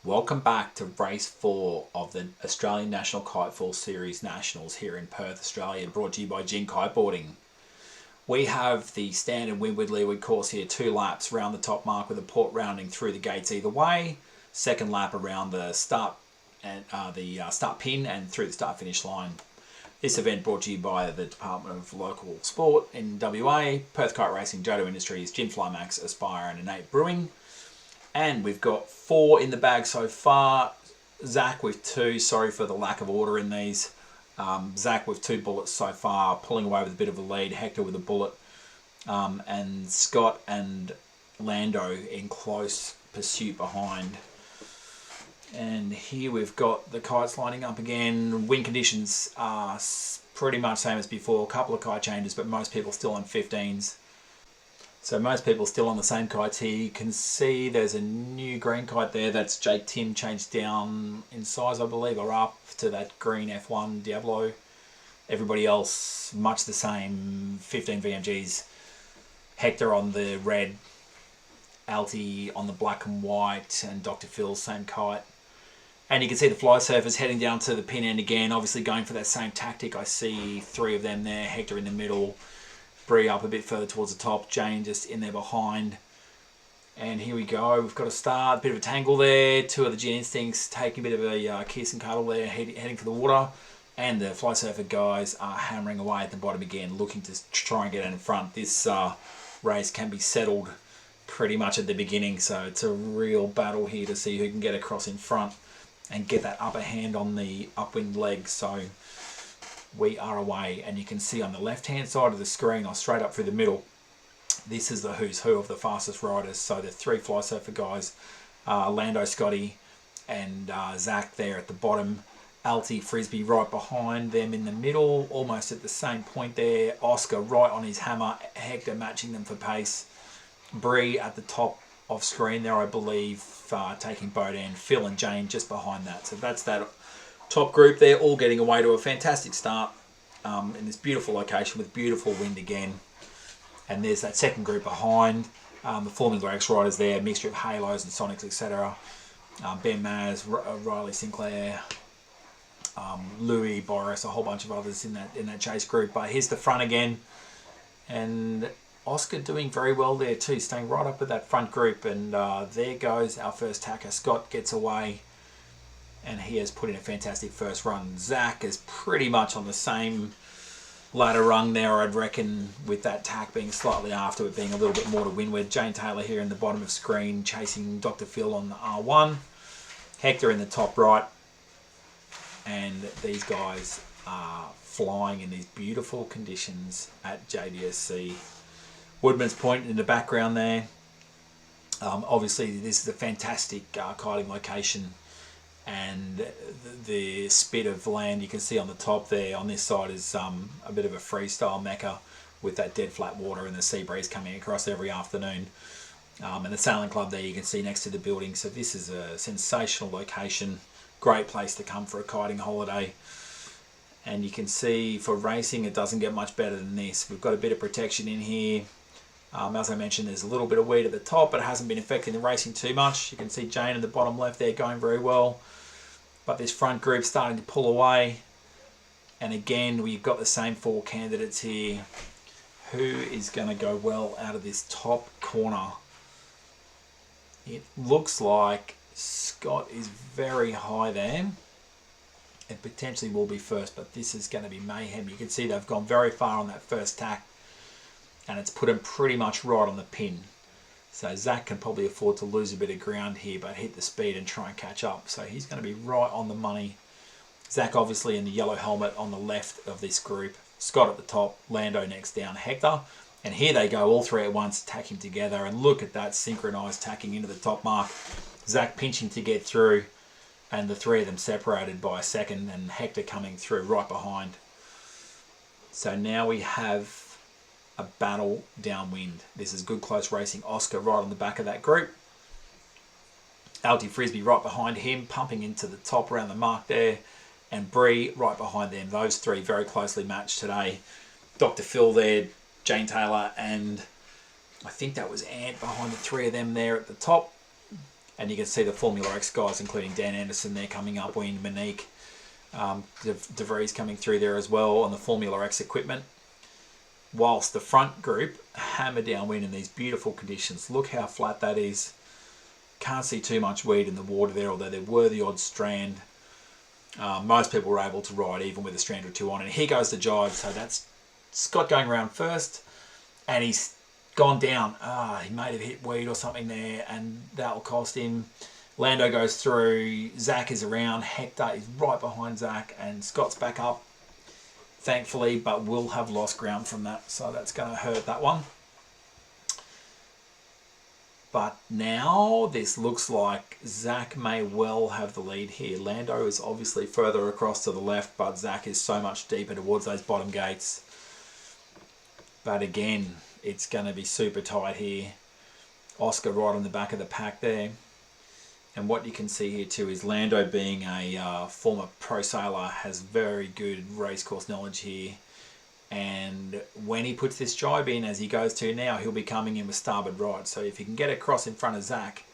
Welcome back to race 4 of the Australian National KiteFoil Series Nationals here in Perth, Australia, brought to you by Gin Kiteboarding. We have the standard windward leeward course here, 2 laps round the top mark with a port rounding through the gates either way. Second lap around the start and start pin and through the start finish line. This event brought to you by the Department of Local Sport in WA, Perth Kite Racing, Jodo Industries, Gin Flymax, Aspire and Innate Brewing. And we've got 4 in the bag so far. Zach with 2, sorry for the lack of order in these. Zach with 2 bullets so far, pulling away with a bit of a lead. Hector with a bullet. And Scott and Lando in close pursuit behind. And here we've got the kites lining up again. Wind conditions are pretty much same as before. A couple of kite changes, but most people still on 15s. So most people still on the same kites here. You can see there's a new green kite there. That's Jake Tim, changed down in size, I believe, or up to that green F1 Diablo. Everybody else, much the same, 15 VMGs. Hector on the red, Alti on the black and white, and Dr. Phil, same kite. And you can see the fly surfers heading down to the pin end again, obviously going for that same tactic. I see 3 of them there, Hector in the middle, Bree up a bit further towards the top, Jane just in there behind. And here we go, we've got a start, a bit of a tangle there, 2 of the Gin Instincts taking a bit of a kiss and cuddle there, heading for the water. And the fly surfer guys are hammering away at the bottom again, looking to try and get in front. This race can be settled pretty much at the beginning, so it's a real battle here to see who can get across in front and get that upper hand on the upwind leg. So we are away, and you can see on the left hand side of the screen, or straight up through the middle, this is the who's who of the fastest riders. So the 3 fly surfer guys, Lando, Scotty and Zach there at the bottom, Alti, Frisbee right behind them in the middle, almost at the same point there, Oscar right on his hammer, Hector matching them for pace, Bree at the top of screen there, I believe, taking boat end, Phil and Jane just behind that. So that's that top group there, all getting away to a fantastic start in this beautiful location with beautiful wind again. And there's that second group behind, the Formula X riders there, mixture of Halos and Sonics, etc. Ben Maz, Riley Sinclair, Louis, Boris, a whole bunch of others in that chase group. But here's the front again, and Oscar doing very well there too, staying right up with that front group. And there goes our first tacker. Scott gets away, and he has put in a fantastic first run. Zach is pretty much on the same ladder rung there, I'd reckon, with that tack being slightly after it being a little bit more to windward. Jane Taylor here in the bottom of screen, chasing Dr. Phil on the R1. Hector in the top right. And these guys are flying in these beautiful conditions at JBSC. Woodman's Point in the background there. Obviously, this is a fantastic kiting location, and the spit of land you can see on the top there on this side is a bit of a freestyle mecca with that dead flat water and the sea breeze coming across every afternoon. And the sailing club there you can see next to the building. So this is a sensational location, great place to come for a kiting holiday. And you can see for racing it doesn't get much better than this. We've got a bit of protection in here. As I mentioned, there's a little bit of weed at the top, but it hasn't been affecting the racing too much. You can see Jane in the bottom left there going very well. But this front group starting to pull away. And again, we've got the same 4 candidates here. Who is going to go well out of this top corner? It looks like Scott is very high there. It potentially will be first, but this is going to be mayhem. You can see they've gone very far on that first tack, and it's put him pretty much right on the pin. So Zach can probably afford to lose a bit of ground here, but hit the speed and try and catch up. So he's going to be right on the money. Zach obviously in the yellow helmet on the left of this group. Scott at the top, Lando next down, Hector. And here they go, all 3 at once, tacking together. And look at that synchronized tacking into the top mark. Zach pinching to get through, and the 3 of them separated by a second, and Hector coming through right behind. So now we have a battle downwind. This is good close racing. Oscar right on the back of that group. Alti Frisbee right behind him, pumping into the top around the mark there. And Bree right behind them. Those 3 very closely matched today. Dr. Phil there, Jane Taylor, and I think that was Ant behind the 3 of them there at the top. And you can see the Formula X guys, including Dan Anderson there coming upwind, Monique, De Vries coming through there as well on the Formula X equipment. Whilst the front group hammer downwind in these beautiful conditions. Look how flat that is. Can't see too much weed in the water there, although there were the odd strand. Most people were able to ride even with a strand or two on. And here goes the jibe. So that's Scott going around first, and he's gone down. He may have hit weed or something there, and that'll cost him. Lando goes through. Zach is around. Hector is right behind Zach, and Scott's back up, thankfully, but will have lost ground from that, so that's going to hurt that one. But now this looks like Zach may well have the lead here. Lando is obviously further across to the left, but Zach is so much deeper towards those bottom gates. But again, it's going to be super tight here. Oscar right on the back of the pack there. And what you can see here too is Lando, being a former pro sailor, has very good racecourse knowledge here. And when he puts this jibe in, as he goes to now, he'll be coming in with starboard right. So if he can get across in front of Zach,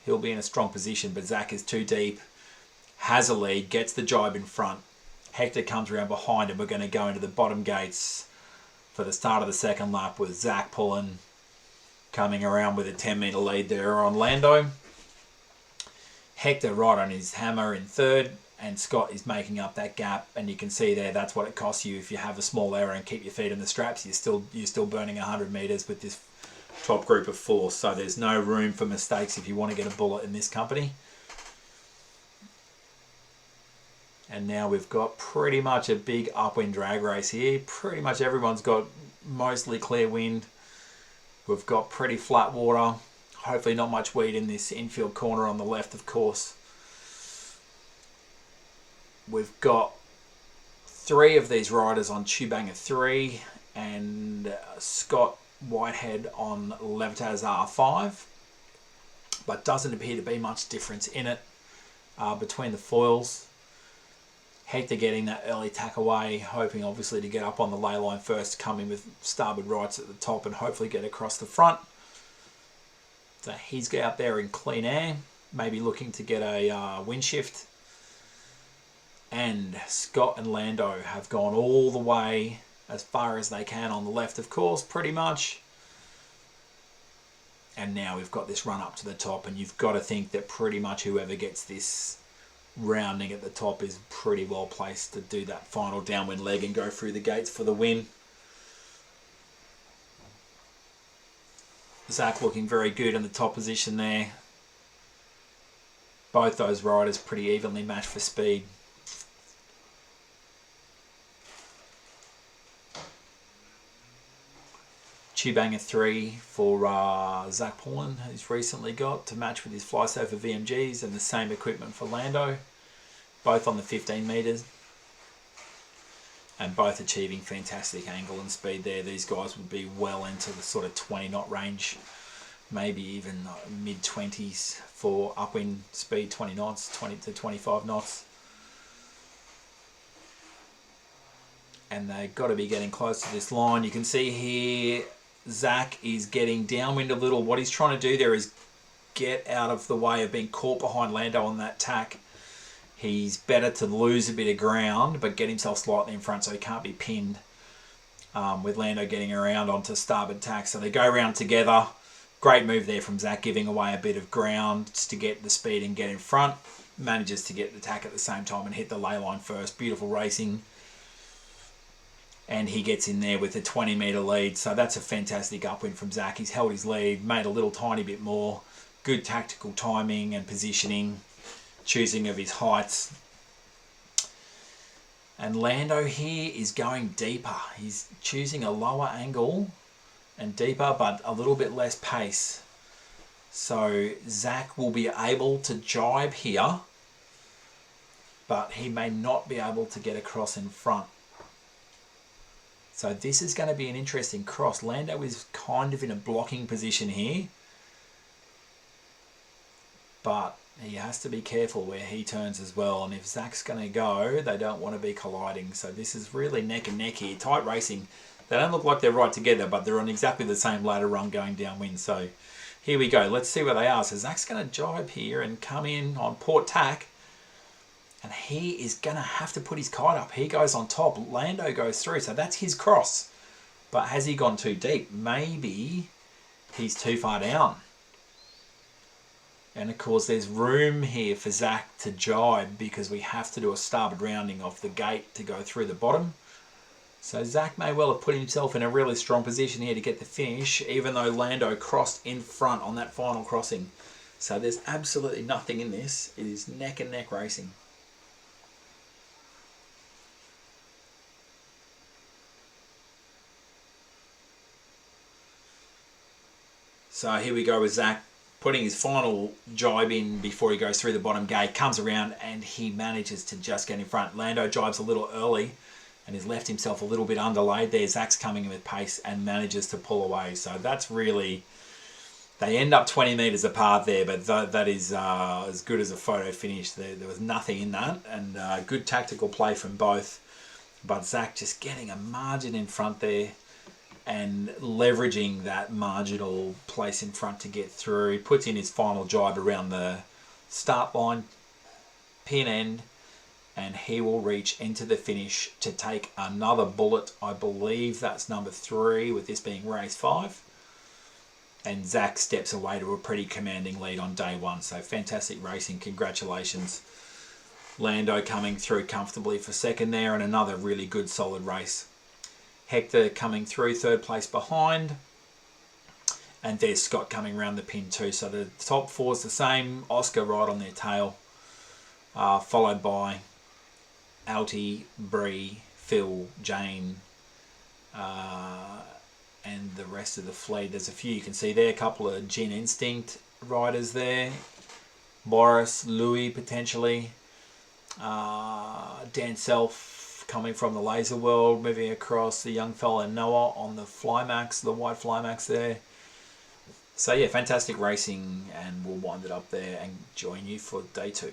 he'll be in a strong position. But Zach is too deep, has a lead, gets the jibe in front. Hector comes around behind him. We're going to go into the bottom gates for the start of the second lap with Zach pulling, coming around with a 10-metre lead there on Lando. Hector right on his hammer in third, and Scott is making up that gap, and you can see there that's what it costs you if you have a small error and keep your feet in the straps. You're still burning 100 metres with this top group of four, so there's no room for mistakes if you want to get a bullet in this company. And now we've got pretty much a big upwind drag race here. Pretty much everyone's got mostly clear wind. We've got pretty flat water. Hopefully not much weed in this infield corner on the left, of course. We've got 3 of these riders on Tubanger 3 and Scott Whitehead on Levitas R5. But doesn't appear to be much difference in it between the foils. Hector getting that early tack away, hoping obviously to get up on the ley line first, come in with starboard rights at the top and hopefully get across the front. So he's out there in clean air, maybe looking to get a wind shift. And Scott and Lando have gone all the way as far as they can on the left, of course, pretty much. And now we've got this run up to the top, and you've got to think that pretty much whoever gets this rounding at the top is pretty well placed to do that final downwind leg and go through the gates for the win. Zach looking very good in the top position there. Both those riders pretty evenly matched for speed. Tubanger 3 for Zach Paulin, who's recently got to match with his Flysurfer VMGs, and the same equipment for Lando, both on the 15 metres, and both achieving fantastic angle and speed there. These guys would be well into the sort of 20 knot range, maybe even mid 20s for upwind speed, 20 knots, 20 to 25 knots. And they've got to be getting close to this line. You can see here Zach is getting downwind a little. What he's trying to do there is get out of the way of being caught behind Lando on that tack. He's better to lose a bit of ground but get himself slightly in front so he can't be pinned with Lando getting around onto starboard tack. So they go around together. Great move there from Zach, giving away a bit of ground just to get the speed and get in front. Manages to get the tack at the same time and hit the ley line first. Beautiful racing. And he gets in there with a 20 metre lead. So that's a fantastic upwind from Zach. He's held his lead, made a little tiny bit more. Good tactical timing and positioning, choosing of his heights. And Lando here is going deeper. He's choosing a lower angle and deeper, but a little bit less pace. So Zach will be able to jibe here, but he may not be able to get across in front. So this is going to be an interesting cross. Lando is kind of in a blocking position here, but he has to be careful where he turns as well. And if Zach's going to go, they don't want to be colliding. So this is really neck and neck here. Tight racing. They don't look like they're right together, but they're on exactly the same ladder run going downwind. So here we go. Let's see where they are. So Zach's going to jibe here and come in on port tack. And he is going to have to put his kite up. He goes on top. Lando goes through. So that's his cross. But has he gone too deep? Maybe he's too far down. And of course there's room here for Zach to jibe because we have to do a starboard rounding off the gate to go through the bottom. So Zach may well have put himself in a really strong position here to get the finish, even though Lando crossed in front on that final crossing. So there's absolutely nothing in this. It is neck and neck racing. So here we go with Zach putting his final jibe in before he goes through the bottom gate, comes around and he manages to just get in front. Lando jibes a little early and has left himself a little bit underlaid there. Zach's coming in with pace and manages to pull away. So that's really, they end up 20 metres apart there, but that is as good as a photo finish. There was nothing in that, and good tactical play from both. But Zach just getting a margin in front there and leveraging that marginal place in front to get through. He puts in his final jibe around the start line, pin end, and he will reach into the finish to take another bullet. I believe that's number 3, with this being race 5. And Zach steps away to a pretty commanding lead on day 1. So fantastic racing. Congratulations. Lando coming through comfortably for second there, and another really good solid race. Hector coming through 3rd place behind. And there's Scott coming around the pin too. So the top 4's the same. Oscar right on their tail. Followed by Alty, Bree, Phil, Jane, and the rest of the fleet. There's a few you can see there. A couple of Gin Instinct riders there. Boris, Louis potentially. Dan Self coming from the Laser World, moving across. The young fella Noah on the Flymax, the white Flymax there. So yeah, fantastic racing, and we'll wind it up there and join you for day 2.